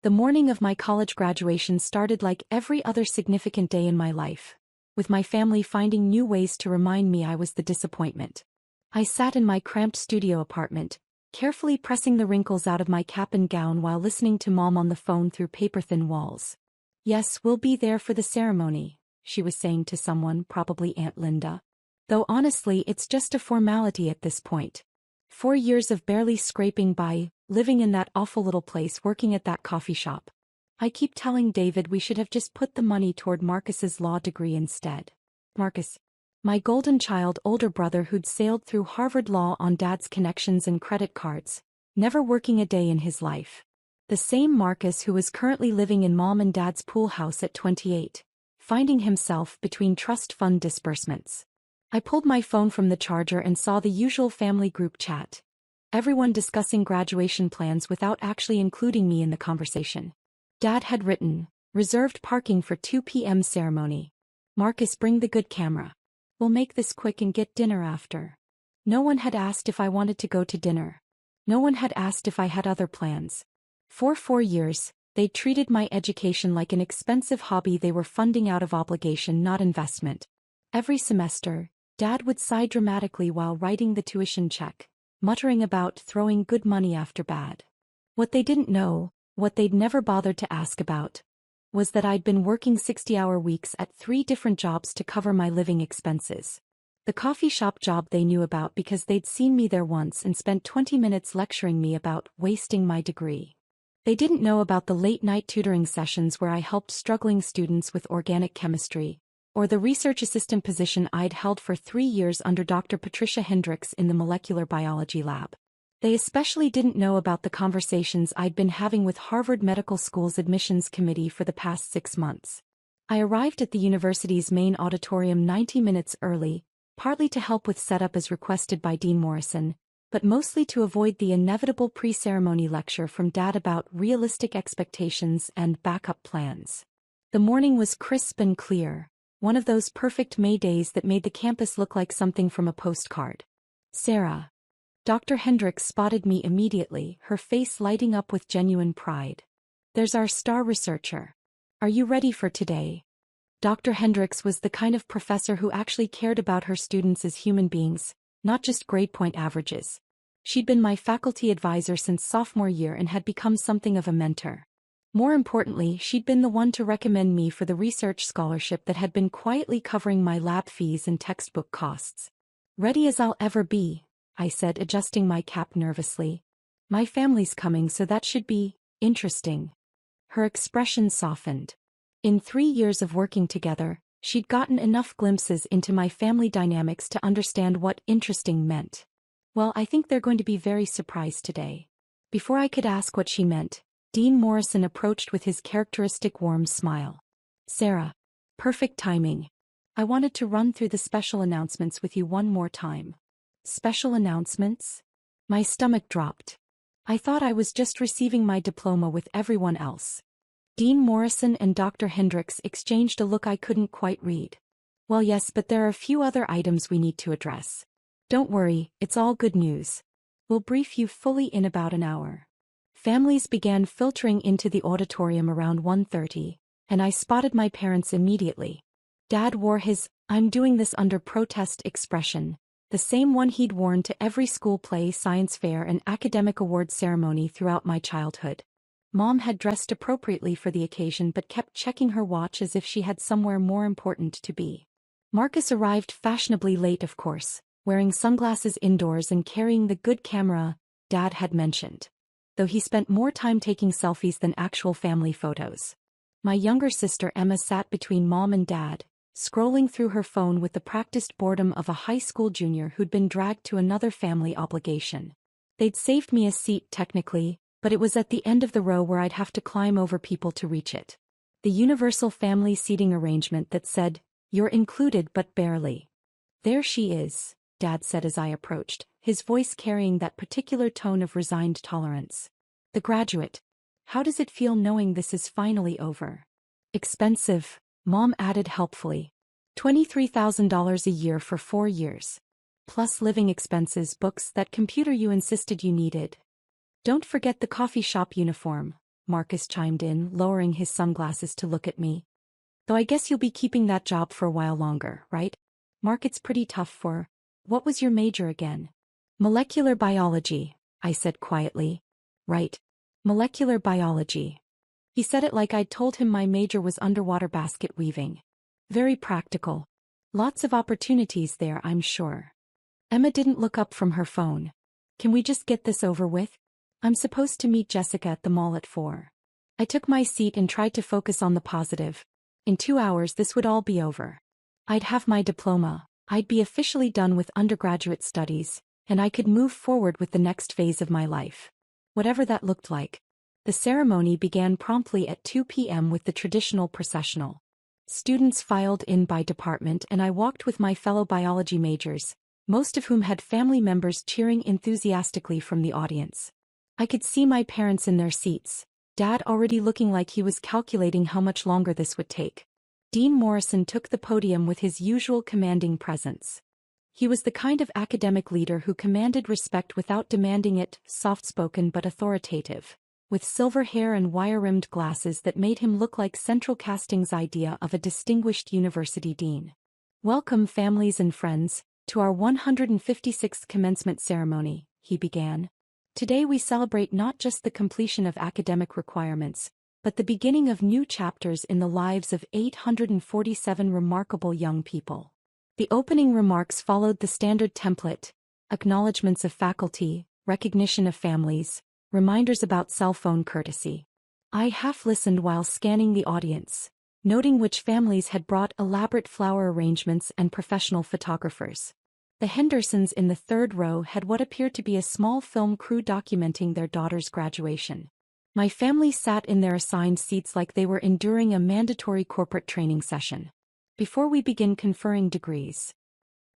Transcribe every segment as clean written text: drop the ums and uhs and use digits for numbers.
The morning of my college graduation started like every other significant day in my life, with my family finding new ways to remind me I was the disappointment. I sat in my cramped studio apartment, carefully pressing the wrinkles out of my cap and gown while listening to Mom on the phone through paper-thin walls. "Yes, we'll be there for the ceremony," she was saying to someone, probably Aunt Linda. "Though honestly, it's just a formality at this point. 4 years of barely scraping by, living in that awful little place, working at that coffee shop. I keep telling David we should have just put the money toward Marcus's law degree instead." Marcus, my golden child older brother who'd sailed through Harvard Law on Dad's connections and credit cards, never working a day in his life. The same Marcus who was currently living in Mom and Dad's pool house at 28, finding himself between trust fund disbursements. I pulled my phone from the charger and saw the usual family group chat. Everyone discussing graduation plans without actually including me in the conversation. Dad had written, "Reserved parking for 2 p.m. ceremony. Marcus, bring the good camera. We'll make this quick and get dinner after." No one had asked if I wanted to go to dinner. No one had asked if I had other plans. For 4 years, they treated my education like an expensive hobby they were funding out of obligation, not investment. Every semester, Dad would sigh dramatically while writing the tuition check, muttering about throwing good money after bad. What they didn't know, what they'd never bothered to ask about, was that I'd been working 60-hour weeks at 3 different jobs to cover my living expenses. The coffee shop job they knew about because they'd seen me there once and spent 20 minutes lecturing me about wasting my degree. They didn't know about the late-night tutoring sessions where I helped struggling students with organic chemistry, or the research assistant position I'd held for 3 years under Dr. Patricia Hendricks in the molecular biology lab. They especially didn't know about the conversations I'd been having with Harvard Medical School's admissions committee for the past 6 months. I arrived at the university's main auditorium 90 minutes early, partly to help with setup as requested by Dean Morrison, but mostly to avoid the inevitable pre-ceremony lecture from Dad about realistic expectations and backup plans. The morning was crisp and clear, one of those perfect May days that made the campus look like something from a postcard. "Sarah." Dr. Hendricks spotted me immediately, her face lighting up with genuine pride. "There's our star researcher. Are you ready for today?" Dr. Hendricks was the kind of professor who actually cared about her students as human beings, not just grade point averages. She'd been my faculty advisor since sophomore year and had become something of a mentor. More importantly, she'd been the one to recommend me for the research scholarship that had been quietly covering my lab fees and textbook costs. "Ready as I'll ever be," I said, adjusting my cap nervously. "My family's coming, so that should be interesting." Her expression softened. In 3 years of working together, she'd gotten enough glimpses into my family dynamics to understand what interesting meant. "Well, I think they're going to be very surprised today." Before I could ask what she meant, Dean Morrison approached with his characteristic warm smile. "Sarah, perfect timing. I wanted to run through the special announcements with you one more time." "Special announcements?" My stomach dropped. I thought I was just receiving my diploma with everyone else. Dean Morrison and Dr. Hendricks exchanged a look I couldn't quite read. "Well, yes, but there are a few other items we need to address. Don't worry, it's all good news. We'll brief you fully in about an hour." Families began filtering into the auditorium around 1:30, and I spotted my parents immediately. Dad wore his "I'm doing this under protest" expression, the same one he'd worn to every school play, science fair, and academic award ceremony throughout my childhood. Mom had dressed appropriately for the occasion but kept checking her watch as if she had somewhere more important to be. Marcus arrived fashionably late, of course, wearing sunglasses indoors and carrying the good camera Dad had mentioned, though he spent more time taking selfies than actual family photos. My younger sister Emma sat between Mom and Dad, scrolling through her phone with the practiced boredom of a high school junior who'd been dragged to another family obligation. They'd saved me a seat technically, but it was at the end of the row where I'd have to climb over people to reach it. The universal family seating arrangement that said, "You're included but barely." "There she is," Dad said as I approached, his voice carrying that particular tone of resigned tolerance. "The graduate. How does it feel knowing this is finally over?" "Expensive," Mom added helpfully. $23,000 a year for 4 years. Plus living expenses, books, that computer you insisted you needed. Don't forget the coffee shop uniform," Marcus chimed in, lowering his sunglasses to look at me. Though I guess you'll be keeping that job for a while longer, right? Market's pretty tough for... What was your major again? Molecular biology, I said quietly. Right. Molecular biology. He said it like I'd told him my major was underwater basket weaving. Very practical. Lots of opportunities there, I'm sure. Emma didn't look up from her phone. Can we just get this over with? I'm supposed to meet Jessica at the mall at 4. I took my seat and tried to focus on the positive. In 2 hours this would all be over. I'd have my diploma, I'd be officially done with undergraduate studies, and I could move forward with the next phase of my life. Whatever that looked like. The ceremony began promptly at 2 p.m. with the traditional processional. Students filed in by department and I walked with my fellow biology majors, most of whom had family members cheering enthusiastically from the audience. I could see my parents in their seats, Dad already looking like he was calculating how much longer this would take. Dean Morrison took the podium with his usual commanding presence. He was the kind of academic leader who commanded respect without demanding it, soft-spoken but authoritative, with silver hair and wire-rimmed glasses that made him look like Central Casting's idea of a distinguished university dean. Welcome, families and friends, to our 156th commencement ceremony, he began. Today we celebrate not just the completion of academic requirements, but the beginning of new chapters in the lives of 847 remarkable young people. The opening remarks followed the standard template: acknowledgments of faculty, recognition of families, reminders about cell phone courtesy. I half-listened while scanning the audience, noting which families had brought elaborate flower arrangements and professional photographers. The Hendersons in the third row had what appeared to be a small film crew documenting their daughter's graduation. My family sat in their assigned seats like they were enduring a mandatory corporate training session. Before we begin conferring degrees,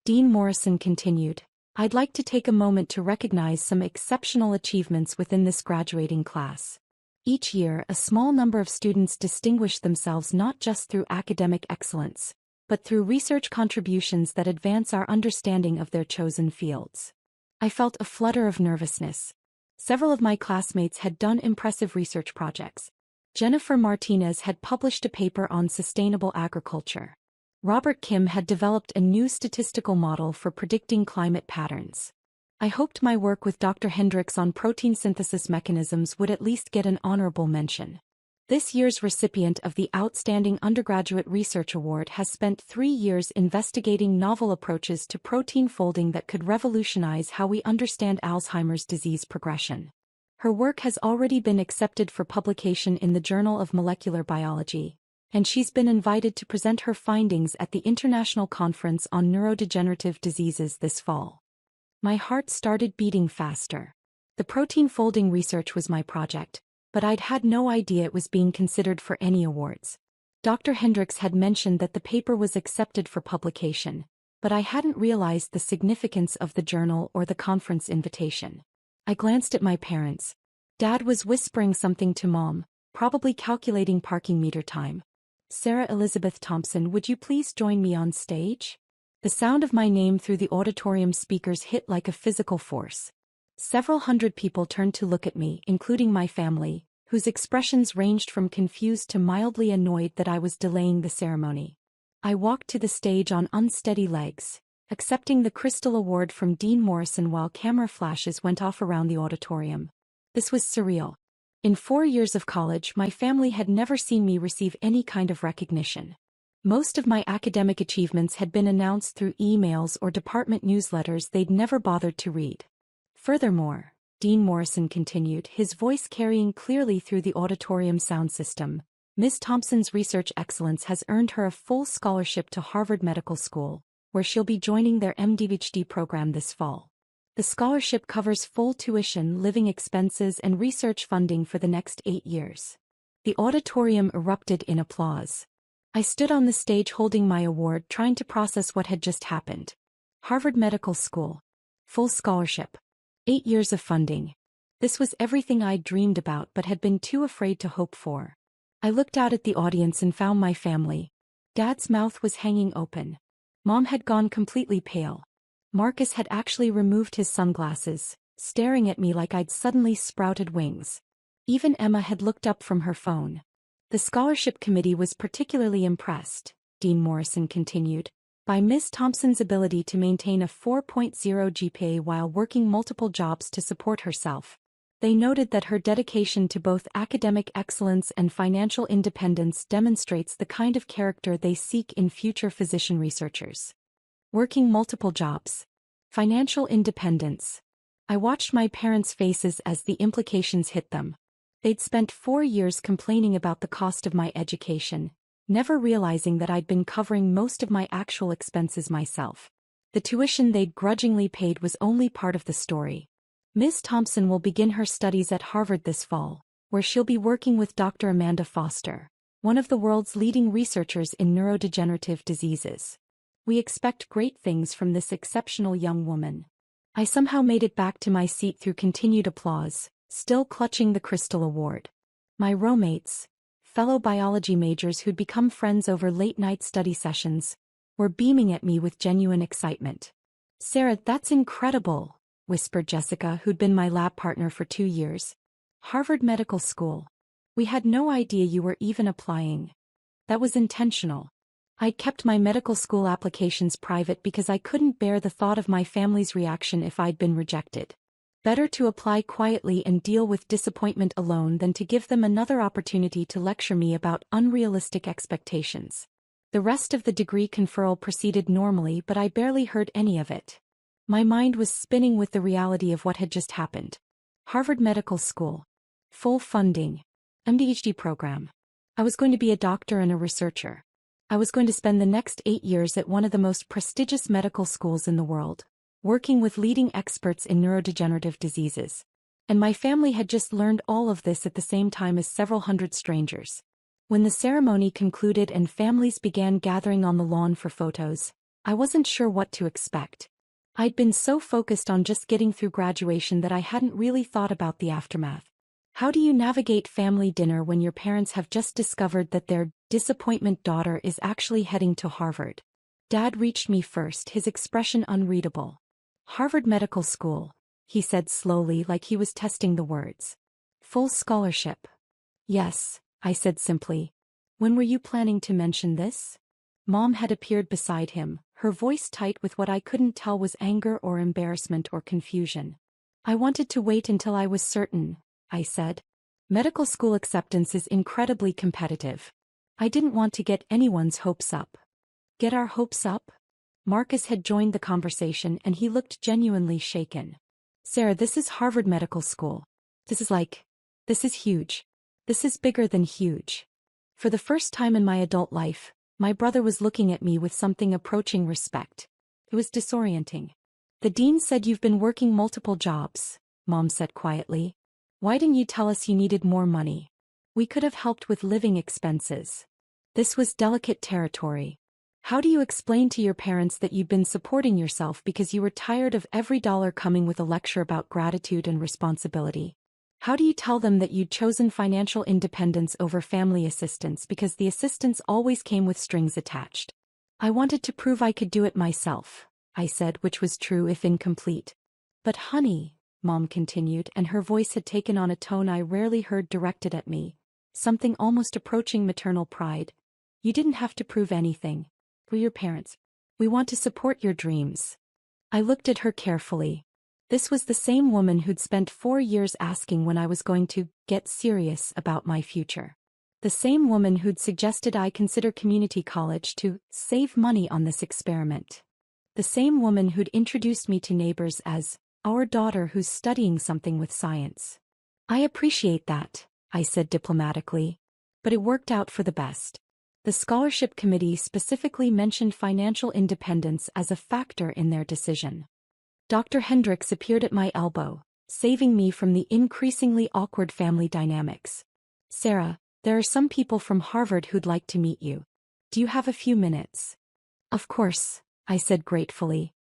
Dean Morrison continued, I'd like to take a moment to recognize some exceptional achievements within this graduating class. Each year, a small number of students distinguish themselves not just through academic excellence, but through research contributions that advance our understanding of their chosen fields. I felt a flutter of nervousness. Several of my classmates had done impressive research projects. Jennifer Martinez had published a paper on sustainable agriculture. Robert Kim had developed a new statistical model for predicting climate patterns. I hoped my work with Dr. Hendricks on protein synthesis mechanisms would at least get an honorable mention. This year's recipient of the Outstanding Undergraduate Research Award has spent 3 years investigating novel approaches to protein folding that could revolutionize how we understand Alzheimer's disease progression. Her work has already been accepted for publication in the Journal of Molecular Biology, and she's been invited to present her findings at the International Conference on Neurodegenerative Diseases this fall. My heart started beating faster. The protein folding research was my project, but I'd had no idea it was being considered for any awards. Dr. Hendricks had mentioned that the paper was accepted for publication, but I hadn't realized the significance of the journal or the conference invitation. I glanced at my parents. Dad was whispering something to Mom, probably calculating parking meter time. Sarah Elizabeth Thompson, would you please join me on stage? The sound of my name through the auditorium speakers hit like a physical force. Several hundred people turned to look at me, including my family, whose expressions ranged from confused to mildly annoyed that I was delaying the ceremony. I walked to the stage on unsteady legs, accepting the Crystal Award from Dean Morrison while camera flashes went off around the auditorium. This was surreal. In 4 years of college, my family had never seen me receive any kind of recognition. Most of my academic achievements had been announced through emails or department newsletters they'd never bothered to read. Furthermore, Dean Morrison continued, his voice carrying clearly through the auditorium sound system, Ms. Thompson's research excellence has earned her a full scholarship to Harvard Medical School, where she'll be joining their MD-PhD program this fall. The scholarship covers full tuition, living expenses, and research funding for the next 8 years. The auditorium erupted in applause. I stood on the stage holding my award, trying to process what had just happened. Harvard Medical School. Full scholarship. 8 years of funding. This was everything I'd dreamed about but had been too afraid to hope for. I looked out at the audience and found my family. Dad's mouth was hanging open. Mom had gone completely pale. Marcus had actually removed his sunglasses, staring at me like I'd suddenly sprouted wings. Even Emma had looked up from her phone. The scholarship committee was particularly impressed, Dean Morrison continued, by Miss Thompson's ability to maintain a 4.0 GPA while working multiple jobs to support herself. They noted that her dedication to both academic excellence and financial independence demonstrates the kind of character they seek in future physician researchers. Working multiple jobs. Financial independence. I watched my parents' faces as the implications hit them. They'd spent 4 years complaining about the cost of my education, never realizing that I'd been covering most of my actual expenses myself. The tuition they'd grudgingly paid was only part of the story. Miss Thompson will begin her studies at Harvard this fall, where she'll be working with Dr. Amanda Foster, one of the world's leading researchers in neurodegenerative diseases. We expect great things from this exceptional young woman. I somehow made it back to my seat through continued applause, still clutching the Crystal Award. My roommates, fellow biology majors who'd become friends over late-night study sessions, were beaming at me with genuine excitement. "Sarah, that's incredible," whispered Jessica, who'd been my lab partner for 2 years. "Harvard Medical School. We had no idea you were even applying." That was intentional. I'd kept my medical school applications private because I couldn't bear the thought of my family's reaction if I'd been rejected. Better to apply quietly and deal with disappointment alone than to give them another opportunity to lecture me about unrealistic expectations. The rest of the degree conferral proceeded normally, but I barely heard any of it. My mind was spinning with the reality of what had just happened. Harvard Medical School. Full funding. MD-PhD program. I was going to be a doctor and a researcher. I was going to spend the next 8 years at one of the most prestigious medical schools in the world, working with leading experts in neurodegenerative diseases. And my family had just learned all of this at the same time as several hundred strangers. When the ceremony concluded and families began gathering on the lawn for photos, I wasn't sure what to expect. I'd been so focused on just getting through graduation that I hadn't really thought about the aftermath. How do you navigate family dinner when your parents have just discovered that their disappointment daughter is actually heading to Harvard? Dad reached me first, his expression unreadable. "Harvard Medical School," he said slowly, like he was testing the words. "Full scholarship." "Yes," I said simply. "When were you planning to mention this?" Mom had appeared beside him, her voice tight with what I couldn't tell was anger or embarrassment or confusion. "I wanted to wait until I was certain," I said. "Medical school acceptance is incredibly competitive. I didn't want to get anyone's hopes up." "Get our hopes up?" Marcus had joined the conversation and he looked genuinely shaken. "Sarah, this is Harvard Medical School. This is huge. This is bigger than huge." For the first time in my adult life, my brother was looking at me with something approaching respect. It was disorienting. "The dean said you've been working multiple jobs," Mom said quietly. "Why didn't you tell us you needed more money? We could have helped with living expenses." This was delicate territory. How do you explain to your parents that you'd been supporting yourself because you were tired of every dollar coming with a lecture about gratitude and responsibility? How do you tell them that you'd chosen financial independence over family assistance because the assistance always came with strings attached? "I wanted to prove I could do it myself," I said, which was true if incomplete. "But honey," Mom continued, and her voice had taken on a tone I rarely heard directed at me, something almost approaching maternal pride, "you didn't have to prove anything. We're your parents. We want to support your dreams." I looked at her carefully. This was the same woman who'd spent 4 years asking when I was going to get serious about my future. The same woman who'd suggested I consider community college to save money on this experiment. The same woman who'd introduced me to neighbors as our daughter who's studying something with science. "I appreciate that," I said diplomatically. "But it worked out for the best." The scholarship committee specifically mentioned financial independence as a factor in their decision. Dr. Hendricks appeared at my elbow, saving me from the increasingly awkward family dynamics. "Sarah, there are some people from Harvard who'd like to meet you. Do you have a few minutes?" "Of course," I said gratefully.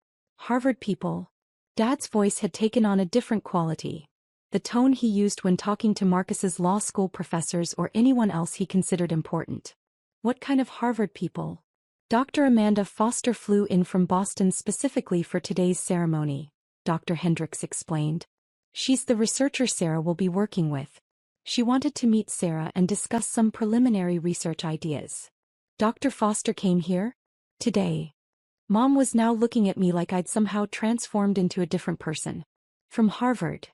"Harvard people?" Dad's voice had taken on a different quality. The tone he used when talking to Marcus's law school professors or anyone else he considered important. "What kind of Harvard people?" "Dr. Amanda Foster flew in from Boston specifically for today's ceremony," Dr. Hendricks explained. "She's the researcher Sarah will be working with. She wanted to meet Sarah and discuss some preliminary research ideas. Dr. Foster came here? Today. Mom was now looking at me like I'd somehow transformed into a different person. From Harvard.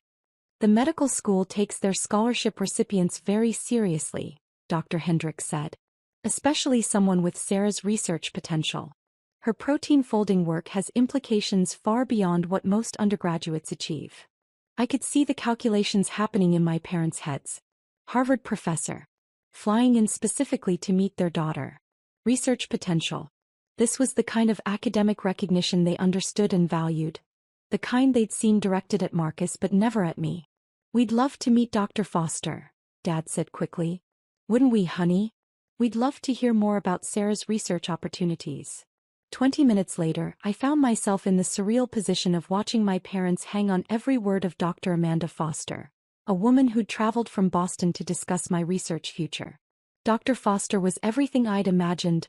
The medical school takes their scholarship recipients very seriously, Dr. Hendricks said. Especially someone with Sarah's research potential. Her protein folding work has implications far beyond what most undergraduates achieve. I could see the calculations happening in my parents' heads. Harvard professor. Flying in specifically to meet their daughter. Research potential. This was the kind of academic recognition they understood and valued. The kind they'd seen directed at Marcus but never at me. We'd love to meet Dr. Foster, Dad said quickly. Wouldn't we, honey? We'd love to hear more about Sarah's research opportunities. 20 minutes later, I found myself in the surreal position of watching my parents hang on every word of Dr. Amanda Foster, a woman who'd traveled from Boston to discuss my research future. Dr. Foster was everything I'd imagined.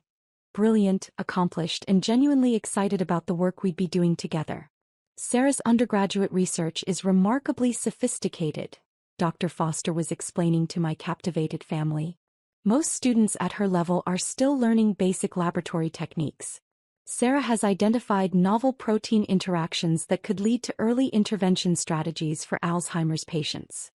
Brilliant, accomplished, and genuinely excited about the work we'd be doing together. Sarah's undergraduate research is remarkably sophisticated, Dr. Foster was explaining to my captivated family. Most students at her level are still learning basic laboratory techniques. Sarah has identified novel protein interactions that could lead to early intervention strategies for Alzheimer's patients.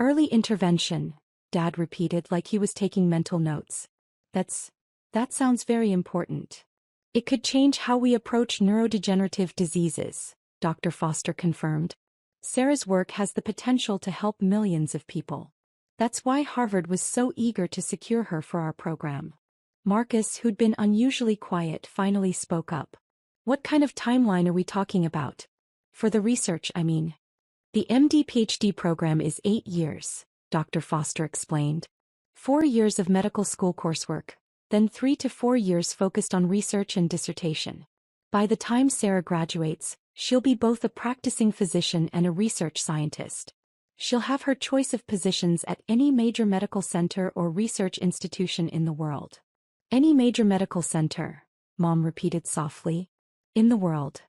Early intervention, Dad repeated like he was taking mental notes. That sounds very important. It could change how we approach neurodegenerative diseases, Dr. Foster confirmed. Sarah's work has the potential to help millions of people. That's why Harvard was so eager to secure her for our program. Marcus, who'd been unusually quiet, finally spoke up. What kind of timeline are we talking about? For the research, I mean. The MD-PhD program is 8 years, Dr. Foster explained. 4 years of medical school coursework, then 3 to 4 years focused on research and dissertation. By the time Sarah graduates, she'll be both a practicing physician and a research scientist. She'll have her choice of positions at any major medical center or research institution in the world. Any major medical center, Mom repeated softly. In the world.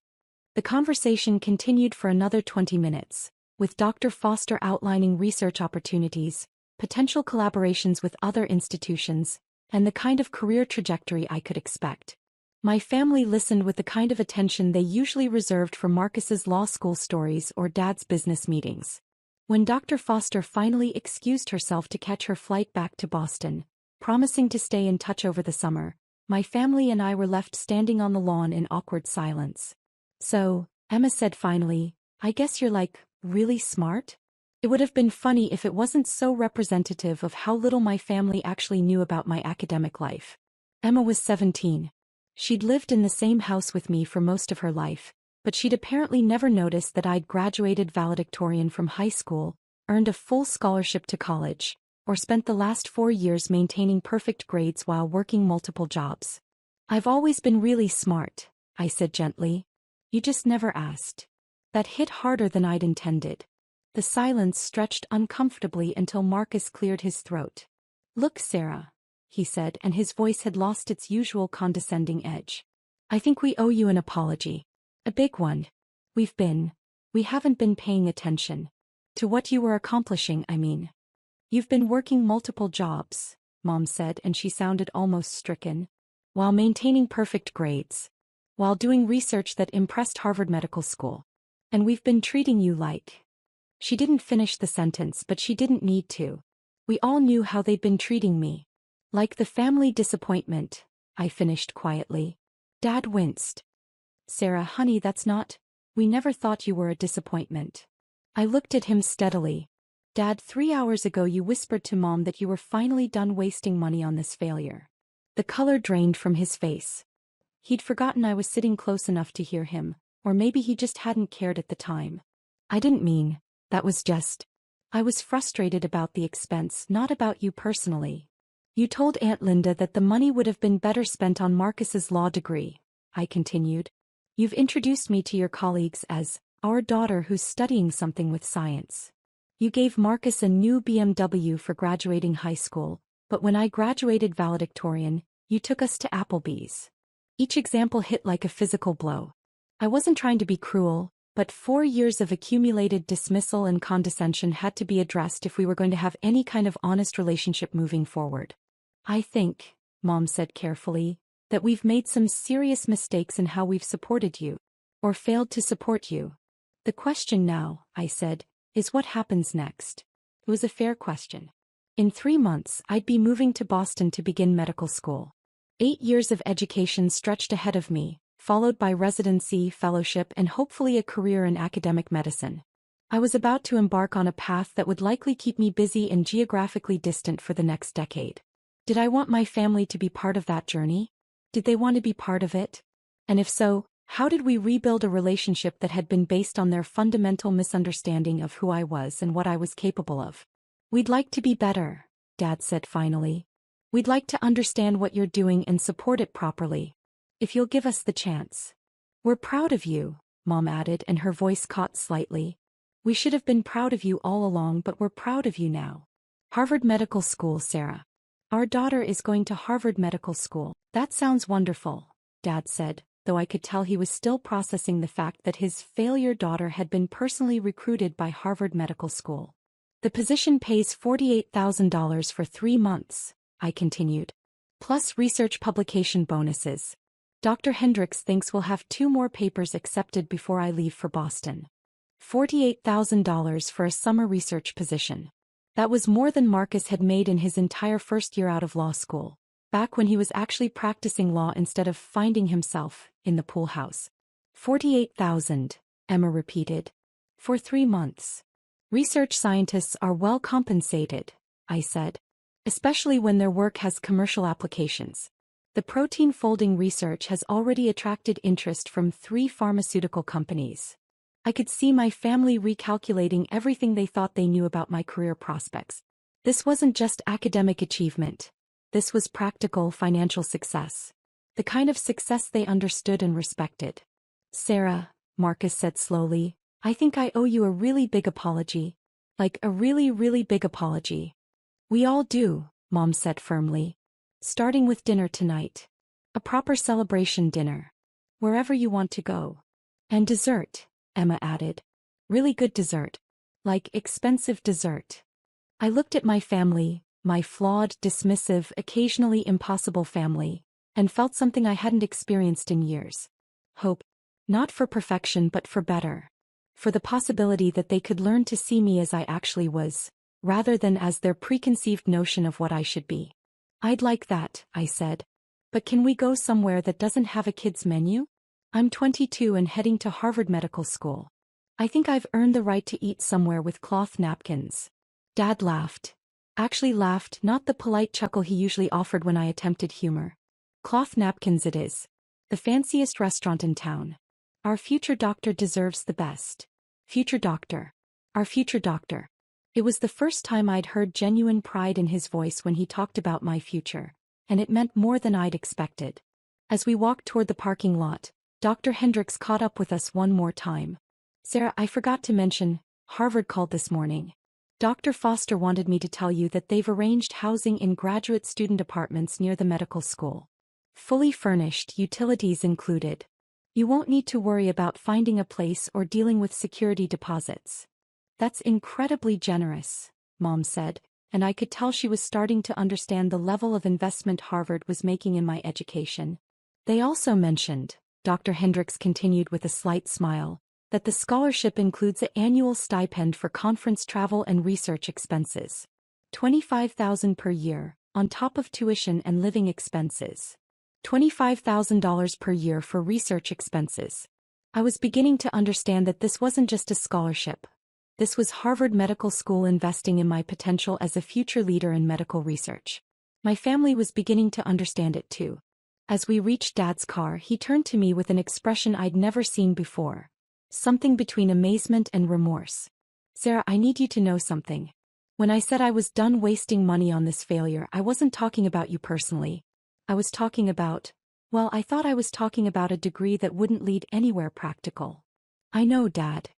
The conversation continued for another 20 minutes, with Dr. Foster outlining research opportunities, potential collaborations with other institutions, and the kind of career trajectory I could expect. My family listened with the kind of attention they usually reserved for Marcus's law school stories or Dad's business meetings. When Dr. Foster finally excused herself to catch her flight back to Boston, promising to stay in touch over the summer, my family and I were left standing on the lawn in awkward silence. So, Emma said finally, I guess you're really smart? It would have been funny if it wasn't so representative of how little my family actually knew about my academic life. Emma was 17. She'd lived in the same house with me for most of her life, but she'd apparently never noticed that I'd graduated valedictorian from high school, earned a full scholarship to college, or spent the last 4 years maintaining perfect grades while working multiple jobs. I've always been really smart, I said gently. You just never asked. That hit harder than I'd intended. The silence stretched uncomfortably until Marcus cleared his throat. Look, Sarah, he said, and his voice had lost its usual condescending edge. I think we owe you an apology. A big one. We haven't been paying attention. To what you were accomplishing, I mean. You've been working multiple jobs, Mom said, and she sounded almost stricken. While maintaining perfect grades. While doing research that impressed Harvard Medical School. And we've been treating you like. She didn't finish the sentence, but she didn't need to. We all knew how they'd been treating me. Like the family disappointment, I finished quietly. Dad winced. Sarah, honey, that's not. We never thought you were a disappointment. I looked at him steadily. Dad, 3 hours ago you whispered to Mom that you were finally done wasting money on this failure. The color drained from his face. He'd forgotten I was sitting close enough to hear him, or maybe he just hadn't cared at the time. I didn't mean, that was just. I was frustrated about the expense, not about you personally. You told Aunt Linda that the money would have been better spent on Marcus's law degree, I continued. You've introduced me to your colleagues as our daughter who's studying something with science. You gave Marcus a new BMW for graduating high school, but when I graduated valedictorian, you took us to Applebee's. Each example hit like a physical blow. I wasn't trying to be cruel, But 4 years of accumulated dismissal and condescension had to be addressed if we were going to have any kind of honest relationship moving forward. I think, Mom said carefully, that we've made some serious mistakes in how we've supported you. Or failed to support you. The question now, I said, is what happens next? It was a fair question. In 3 months, I'd be moving to Boston to begin medical school. 8 years of education stretched ahead of me, followed by residency, fellowship, and hopefully a career in academic medicine. I was about to embark on a path that would likely keep me busy and geographically distant for the next decade. Did I want my family to be part of that journey? Did they want to be part of it? And if so, how did we rebuild a relationship that had been based on their fundamental misunderstanding of who I was and what I was capable of? We'd like to be better, Dad said finally. We'd like to understand what you're doing and support it properly. If you'll give us the chance. We're proud of you, Mom added, and her voice caught slightly. We should have been proud of you all along, but we're proud of you now. Harvard Medical School, Sarah. Our daughter is going to Harvard Medical School. That sounds wonderful, Dad said, though I could tell he was still processing the fact that his failure daughter had been personally recruited by Harvard Medical School. The position pays $48,000 for 3 months, I continued. Plus research publication bonuses. Dr. Hendricks thinks we'll have 2 more papers accepted before I leave for Boston. $48,000 for a summer research position. That was more than Marcus had made in his entire first year out of law school, back when he was actually practicing law instead of finding himself in the pool house. 48,000, Emma repeated. For 3 months. Research scientists are well compensated, I said. Especially when their work has commercial applications. The protein folding research has already attracted interest from 3 pharmaceutical companies. I could see my family recalculating everything they thought they knew about my career prospects. This wasn't just academic achievement. This was practical financial success. The kind of success they understood and respected. Sarah, Marcus said slowly, I think I owe you a really big apology. Like a really, really big apology. We all do, Mom said firmly. Starting with dinner tonight. A proper celebration dinner. Wherever you want to go. And dessert, Emma added. Really good dessert. Like expensive dessert. I looked at my family, my flawed, dismissive, occasionally impossible family, and felt something I hadn't experienced in years. Hope. Not for perfection but for better. For the possibility that they could learn to see me as I actually was, rather than as their preconceived notion of what I should be. I'd like that, I said. But can we go somewhere that doesn't have a kid's menu? I'm 22 and heading to Harvard Medical School. I think I've earned the right to eat somewhere with cloth napkins. Dad laughed. Actually laughed, not the polite chuckle he usually offered when I attempted humor. Cloth napkins it is. The fanciest restaurant in town. Our future doctor deserves the best. Future doctor. Our future doctor. It was the first time I'd heard genuine pride in his voice when he talked about my future, and it meant more than I'd expected. As we walked toward the parking lot, Dr. Hendricks caught up with us one more time. Sarah, I forgot to mention, Harvard called this morning. Dr. Foster wanted me to tell you that they've arranged housing in graduate student apartments near the medical school. Fully furnished, utilities included. You won't need to worry about finding a place or dealing with security deposits. That's incredibly generous, Mom said, and I could tell she was starting to understand the level of investment Harvard was making in my education. They also mentioned, Dr. Hendricks continued with a slight smile, that the scholarship includes an annual stipend for conference travel and research expenses. $25,000 per year, on top of tuition and living expenses. $25,000 per year for research expenses. I was beginning to understand that this wasn't just a scholarship. This was Harvard Medical School investing in my potential as a future leader in medical research. My family was beginning to understand it too. As we reached Dad's car, he turned to me with an expression I'd never seen before. Something between amazement and remorse. Sarah, I need you to know something. When I said I was done wasting money on this failure, I wasn't talking about you personally. I was talking about, well, I thought I was talking about a degree that wouldn't lead anywhere practical. I know, Dad.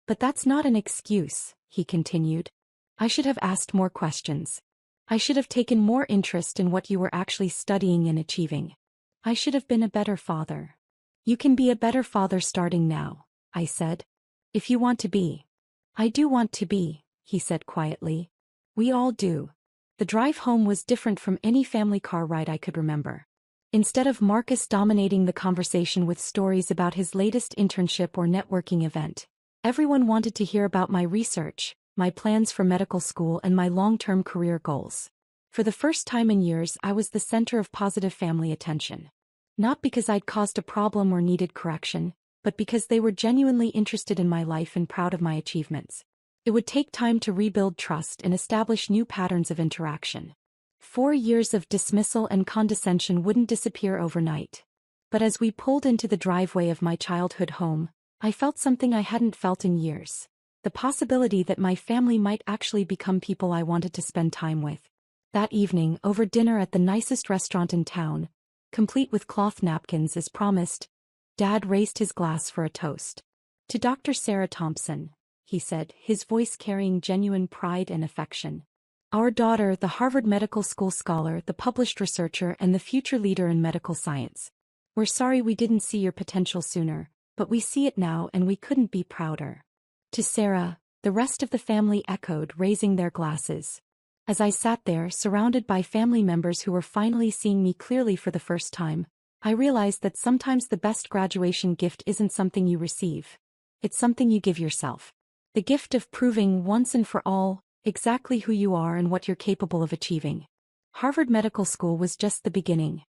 But that's not an excuse, he continued. I should have asked more questions. I should have taken more interest in what you were actually studying and achieving. I should have been a better father. You can be a better father starting now, I said. If you want to be. I do want to be, he said quietly. We all do. The drive home was different from any family car ride I could remember. Instead of Marcus dominating the conversation with stories about his latest internship or networking event, everyone wanted to hear about my research, my plans for medical school, and my long-term career goals. For the first time in years, I was the center of positive family attention. Not because I'd caused a problem or needed correction, but because they were genuinely interested in my life and proud of my achievements. It would take time to rebuild trust and establish new patterns of interaction. 4 years of dismissal and condescension wouldn't disappear overnight. But as we pulled into the driveway of my childhood home, I felt something I hadn't felt in years. The possibility that my family might actually become people I wanted to spend time with. That evening, over dinner at the nicest restaurant in town, complete with cloth napkins as promised, Dad raised his glass for a toast. To Dr. Sarah Thompson, he said, his voice carrying genuine pride and affection. Our daughter, the Harvard Medical School scholar, the published researcher, and the future leader in medical science. We're sorry we didn't see your potential sooner, but we see it now and we couldn't be prouder. To Sarah, the rest of the family echoed, raising their glasses. As I sat there, surrounded by family members who were finally seeing me clearly for the first time, I realized that sometimes the best graduation gift isn't something you receive. It's something you give yourself. The gift of proving once and for all exactly who you are and what you're capable of achieving. Harvard Medical School was just the beginning.